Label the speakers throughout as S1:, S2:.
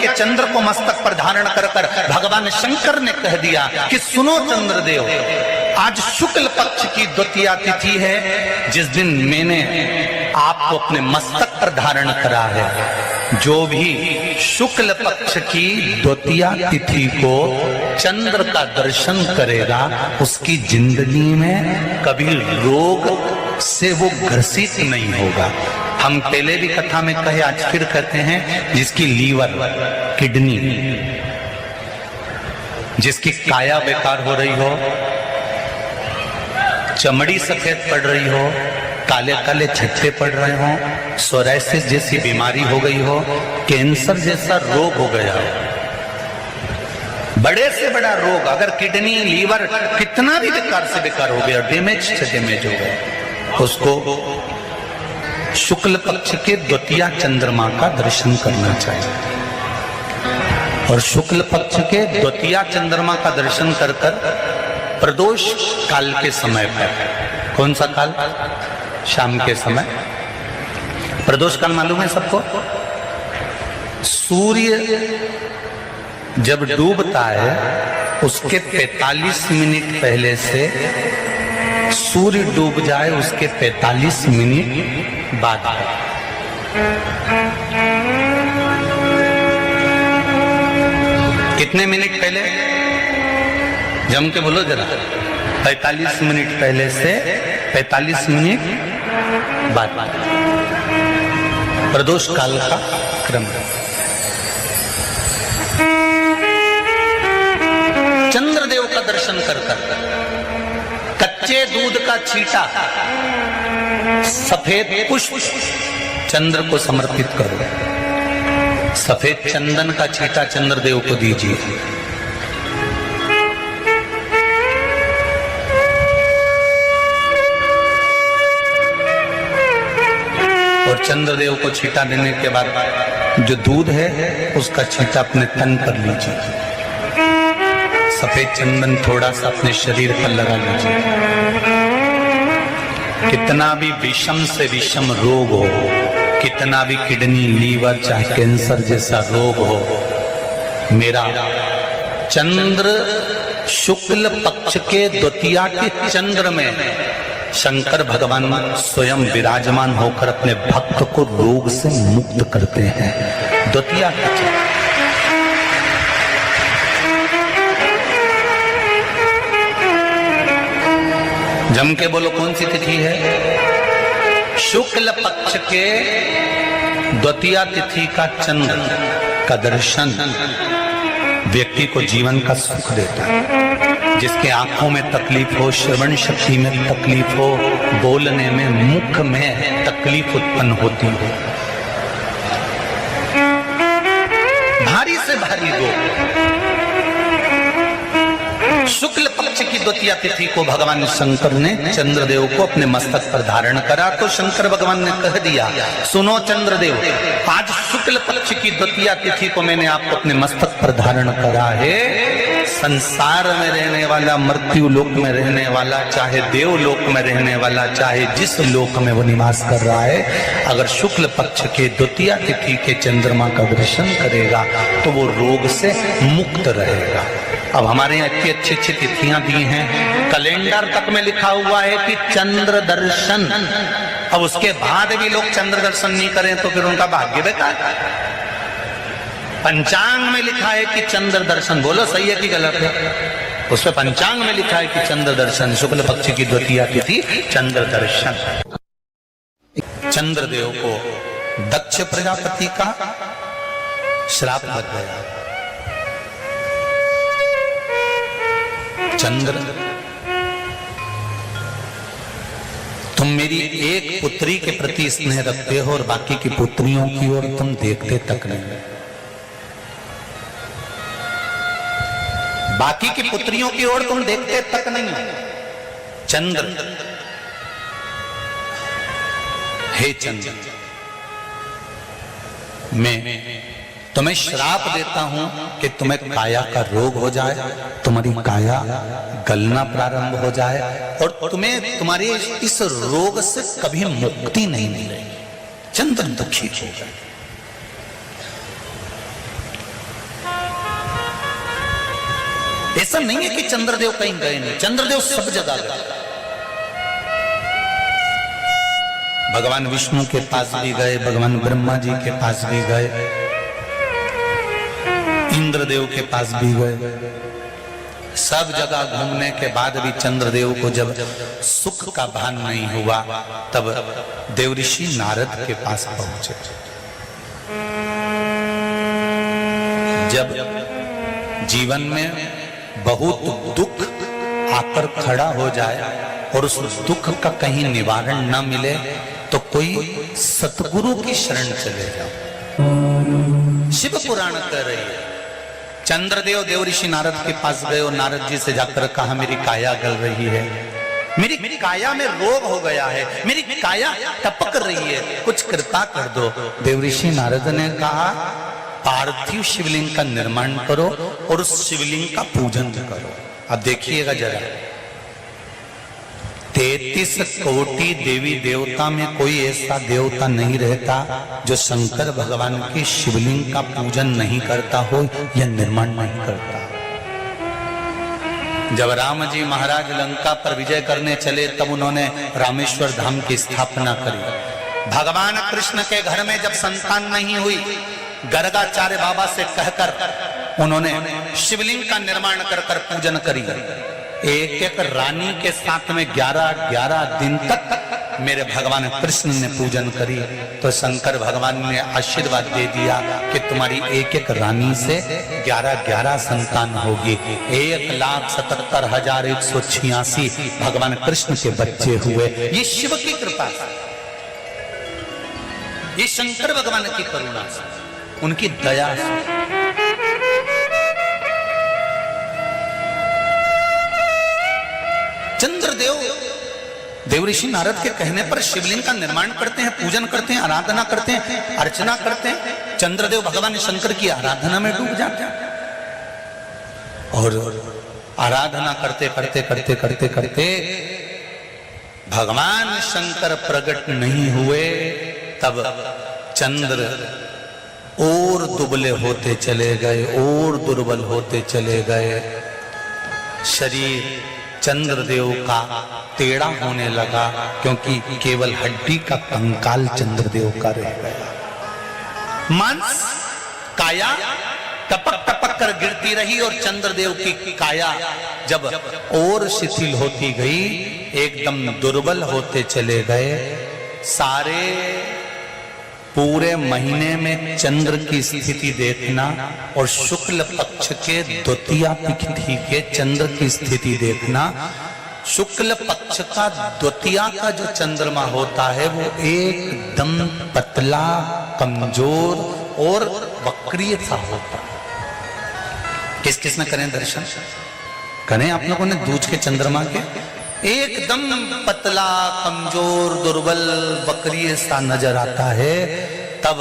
S1: के चंद्र को मस्तक पर धारण कर भगवान शंकर ने कह दिया कि सुनो चंद्रदेव, आज शुक्ल पक्ष की द्वितीया तिथि है, जिस दिन मैंने आपको अपने मस्तक पर धारण करा है। जो भी शुक्ल पक्ष की द्वितीया तिथि को चंद्र का दर्शन करेगा, उसकी जिंदगी में कभी रोग से वो ग्रसित नहीं होगा। हम पहले भी कथा में कहे, आज फिर कहते हैं, जिसकी लीवर, किडनी, जिसकी काया बेकार हो रही हो, चमड़ी सफेद पड़ रही हो, काले काले छट्टे पड़ रहे हो, सोराइसिस जैसी बीमारी हो गई हो, कैंसर जैसा रोग हो गया हो, बड़े से बड़ा रोग, अगर किडनी, लीवर कितना भी बेकार से बेकार हो गया, डैमेज से डैमेज हो गया, उसको शुक्ल पक्ष के द्वितीया चंद्रमा का दर्शन करना चाहिए। और शुक्ल पक्ष के द्वितीया चंद्रमा का दर्शन कर प्रदोष काल के समय पर, कौन सा काल? शाम के समय। प्रदोष काल मालूम है सबको? सूर्य जब डूबता है उसके 45 मिनट पहले से सूर्य डूब जाए उसके 45 मिनट बाद। कितने मिनट पहले? जम के बोलो जरा। 45 मिनट पहले से 45 मिनट बाद प्रदोष काल का क्रम है। चंद्रदेव का दर्शन कर कच्चे दूध का छींटा, सफेद पुष्प चंद्र को समर्पित करो। सफेद चंदन का छींटा चंद्रदेव को दीजिए। और चंद्रदेव को छींटा देने के बाद जो दूध है उसका छींटा अपने तन पर लीजिए। सफेद चंदन थोड़ा सा अपने शरीर पर लगा लीजिए। कितना भी विषम से विषम रोग हो, कितना भी किडनी, लीवर, चाहे कैंसर जैसा रोग हो, मेरा चंद्र शुक्ल पक्ष के द्वितीया के चंद्र में शंकर भगवान स्वयं विराजमान होकर अपने भक्त को रोग से मुक्त करते हैं। द्वितीया के चंद्र। जम के बोलो कौन सी तिथि है? शुक्ल पक्ष के द्वितीया तिथि का चंद्र का दर्शन व्यक्ति को जीवन का सुख देता है। जिसके आंखों में तकलीफ हो, श्रवण शक्ति में तकलीफ हो, बोलने में, मुख में तकलीफ उत्पन्न होती हो, भारी से भारी रोग, शुक्ल पक्ष की द्वितीया तिथि को भगवान शंकर ने चंद्रदेव को अपने मस्तक पर धारण करा। तो शंकर भगवान ने कह दिया, सुनो चंद्रदेव, आज शुक्ल पक्ष की द्वितीया तिथि को मैंने आपको अपने मस्तक पर धारण करा है। संसार में रहने वाला, मृत्यु लोक में रहने वाला, चाहे देवलोक में रहने वाला, चाहे जिस लोक में वो निवास कर रहा है, अगर शुक्ल पक्ष के द्वितीया तिथि के चंद्रमा का दर्शन करेगा तो वो रोग से मुक्त रहेगा। अब हमारे यहाँ इतनी अच्छी अच्छी तिथियां दी हैं, कैलेंडर तक में लिखा हुआ है कि चंद्र दर्शन। अब उसके बाद भी लोग चंद्र दर्शन नहीं करें तो फिर उनका भाग्य बेकार। पंचांग में लिखा है कि चंद्र दर्शन, बोलो सही है कि गलत है? उसमें पंचांग में लिखा है कि चंद्र दर्शन, शुक्ल पक्ष की द्वितीया तिथि चंद्र दर्शन। चंद्रदेव को दक्ष प्रजापति का श्राप लग गया। चंद्र, तुम मेरी एक पुत्री के प्रति स्नेह रखते हो और बाकी की पुत्रियों की ओर तुम देखते तक नहीं। बाकी की पुत्रियों की ओर तुम देखते तक नहीं। चंद्र, हे चंद्र, मैं तुम्हें श्राप देता हूं कि तुम्हें काया का रोग हो जाए, तुम्हारी काया गलना प्रारंभ हो जाए और तुम्हें तुम्हारे इस रोग से कभी मुक्ति नहीं मिलेगी। चंद्र दुखी हो जाए। ऐसा नहीं है कि चंद्रदेव कहीं गए नहीं, चंद्रदेव सब जगह गए। भगवान विष्णु के पास भी गए, भगवान ब्रह्मा जी के पास भी गए, इंद्रदेव के पास भी गए। सब जगह घूमने के बाद भी चंद्रदेव को जब सुख का भान नहीं हुआ, तब देवऋषि नारद के पास पहुंचे। जब जीवन में बहुत दुख आकर खड़ा हो जाए और उस दुख का कहीं निवारण न मिले, तो कोई सतगुरु की शरण चले जाओ। शिव पुराण कह रही है, चंद्रदेव देवऋषि नारद के पास गए और नारद जी से जाकर कहा, मेरी काया गल रही है, मेरी काया में रोग हो गया है, मेरी काया टपक रही है, कुछ कृपा कर दो। देवऋषि नारद ने कहा, पार्थिव शिवलिंग का निर्माण करो और उस शिवलिंग का पूजन करो। अब देखिएगा जरा, 33 कोटि देवी देवता में कोई ऐसा देवता नहीं रहता जो शंकर भगवान के शिवलिंग का पूजन नहीं करता हो या निर्माण नहीं करता। जब राम जी महाराज लंका पर विजय करने चले, तब उन्होंने रामेश्वर धाम की स्थापना करी। भगवान कृष्ण के घर में जब संतान नहीं हुई, गर्गाचार्य बाबा से कहकर उन्होंने शिवलिंग का निर्माण कर कर पूजन करी। एक एक रानी के साथ में 11-11 दिन तक मेरे भगवान कृष्ण ने पूजन करी। तो शंकर भगवान ने आशीर्वाद दे दिया कि तुम्हारी एक एक रानी से 11-11 संतान होगी। 1,77,186 भगवान कृष्ण के बच्चे हुए। ये शिव की कृपा से, ये शंकर भगवान की करुणा से, उनकी दया से। चंद्रदेव देवऋषि नारद के कहने पर शिवलिंग का निर्माण करते हैं, पूजन करते हैं, आराधना करते हैं, अर्चना करते हैं। चंद्रदेव भगवान शंकर की आराधना में डूब जाते हैं और आराधना करते करते करते करते करते भगवान शंकर प्रकट नहीं हुए। तब चंद्र और दुबले होते चले गए, और दुर्बल होते चले गए। शरीर चंद्रदेव का टेढ़ा होने लगा, क्योंकि केवल हड्डी का कंकाल चंद्रदेव का रह गया। मांस काया टपक टपक कर गिरती रही और चंद्रदेव की काया जब और शिथिल होती गई, एकदम दुर्बल होते चले गए। सारे पूरे महीने में चंद्र की स्थिति देखना और शुक्ल पक्ष के द्वितीया तिथि के चंद्र की स्थिति देखना। शुक्ल पक्ष का द्वितीया का जो चंद्रमा होता है वो एकदम पतला, कमजोर और वक्रीय सा होता है। किस किस ने करें दर्शन? करें आप लोगों ने दूज के चंद्रमा के? एकदम पतला, कमजोर, दुर्बल, वक्रीय सा नजर आता है। तब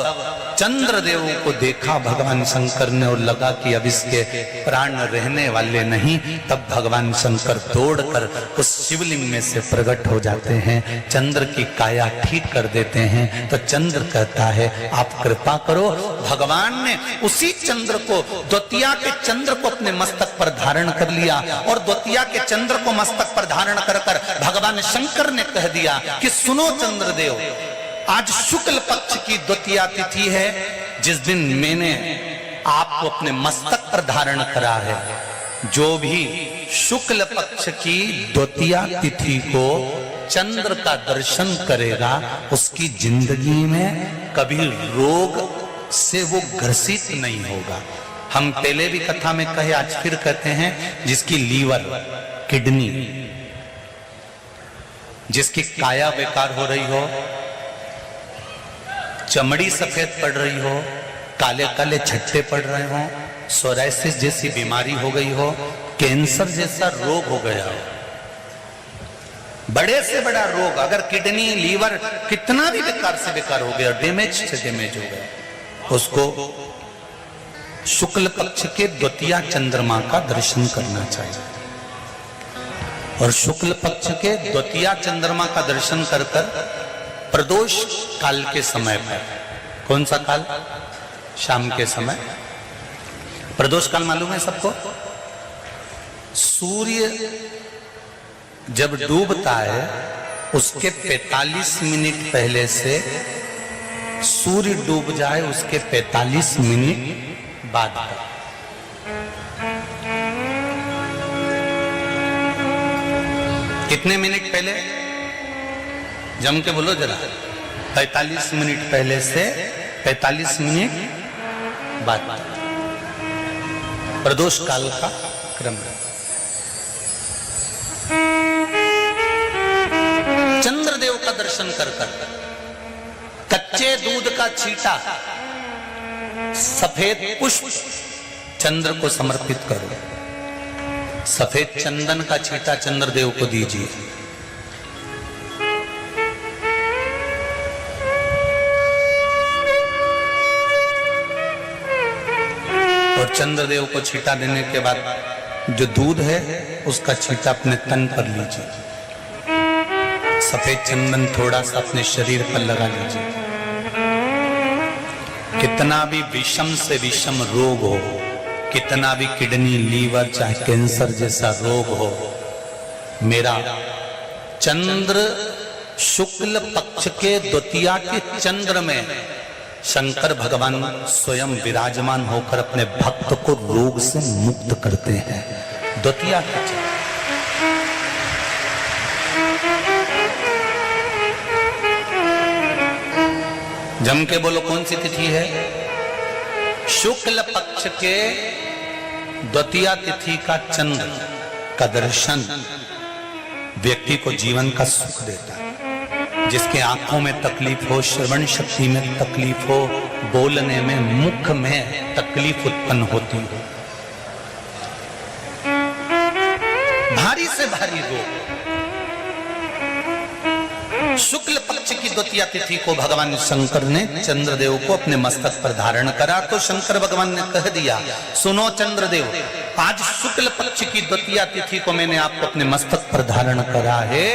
S1: चंद्रदेव को देखा भगवान शंकर ने और लगा कि अब इसके प्राण रहने वाले नहीं। तब भगवान शंकर दौड़कर उस शिवलिंग में से प्रकट हो जाते हैं, चंद्र की काया ठीक कर देते हैं। तो चंद्र कहता है, आप कृपा करो। भगवान ने उसी चंद्र को, द्वितीया के चंद्र को अपने मस्तक पर धारण कर लिया और द्वितीया के चंद्र को मस्तक पर धारण कर कर भगवान शंकर ने कह दिया कि सुनो चंद्रदेव, आज शुक्ल पक्ष की द्वितीया तिथि है, जिस दिन मैंने आपको अपने मस्तक पर धारण करा है। जो भी शुक्ल पक्ष की द्वितीया तिथि को चंद्र का दर्शन करेगा, उसकी जिंदगी में कभी रोग से वो ग्रसित नहीं होगा। हम पहले भी कथा में कहे, आज फिर कहते हैं, जिसकी लीवर, किडनी, जिसकी काया बेकार हो रही हो, चमड़ी सफेद पड़ रही हो, काले काले छट्टे पड़ रहे हो, सोराइसिस जैसी बीमारी हो गई हो, कैंसर जैसा रोग हो गया हो, बड़े से बड़ा रोग, अगर किडनी, लीवर कितना भी बेकार से बेकार हो गया, डैमेज से डैमेज हो गया, उसको शुक्ल पक्ष के द्वितीया चंद्रमा का दर्शन करना चाहिए। और शुक्ल पक्ष के द्वितीया चंद्रमा का दर्शन कर कर प्रदोष काल के समय पर, कौन सा काल? शाम के समय। प्रदोष काल मालूम है सबको? सूर्य जब डूबता है उसके 45 मिनट पहले से सूर्य डूब जाए उसके 45 मिनट बाद कितने मिनट पहले जम के बोलो जरा 45 मिनट पहले से 45 मिनट बाद प्रदोष काल का क्रम है। चंद्रदेव का दर्शन कर कच्चे दूध का छींटा सफेद पुष्प चंद्र को समर्पित करो। सफेद चंदन का छींटा चंद्रदेव को दीजिए। और चंद्रदेव को छींटा देने के बाद जो दूध है उसका छींटा अपने तन पर लीजिए। सफेद चंदन थोड़ा सा अपने शरीर पर लगा लीजिए। कितना भी विषम से विषम रोग हो, कितना भी किडनी लीवर चाहे कैंसर जैसा रोग हो, मेरा चंद्र शुक्ल पक्ष के द्वितीया के चंद्र में शंकर भगवान स्वयं विराजमान होकर अपने भक्त को रोग से मुक्त करते हैं। द्वितीया के चंद्र जम के बोलो कौन सी तिथि है? शुक्ल पक्ष के द्वितीया तिथि का चंद्र का दर्शन व्यक्ति को जीवन का सुख देता है। जिसके आंखों में तकलीफ हो, श्रवण शक्ति में तकलीफ हो, बोलने में, मुख में तकलीफ उत्पन्न होती हो, भारी से भारी रोग, शुक्ल पक्ष की द्वितीया तिथि को भगवान शंकर ने चंद्रदेव को अपने मस्तक पर धारण करा तो शंकर भगवान ने कह दिया, सुनो चंद्रदेव, आज शुक्ल पक्ष की द्वितीया तिथि को मैंने आपको अपने मस्तक पर धारण करा है।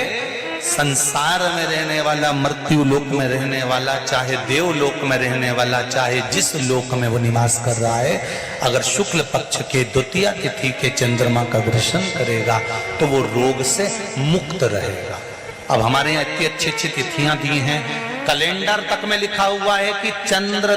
S1: संसार में रहने वाला, मृत्यु लोक में रहने वाला, चाहे देवलोक में रहने वाला, चाहे जिस लोक में वो निवास कर रहा है, अगर शुक्ल पक्ष के द्वितीया तिथि के चंद्रमा का दर्शन करेगा तो वो रोग से मुक्त रहेगा। अब हमारे यहाँ इतनी अच्छी अच्छी तिथियां दी हैं, कैलेंडर तक में लिखा हुआ है कि चंद्र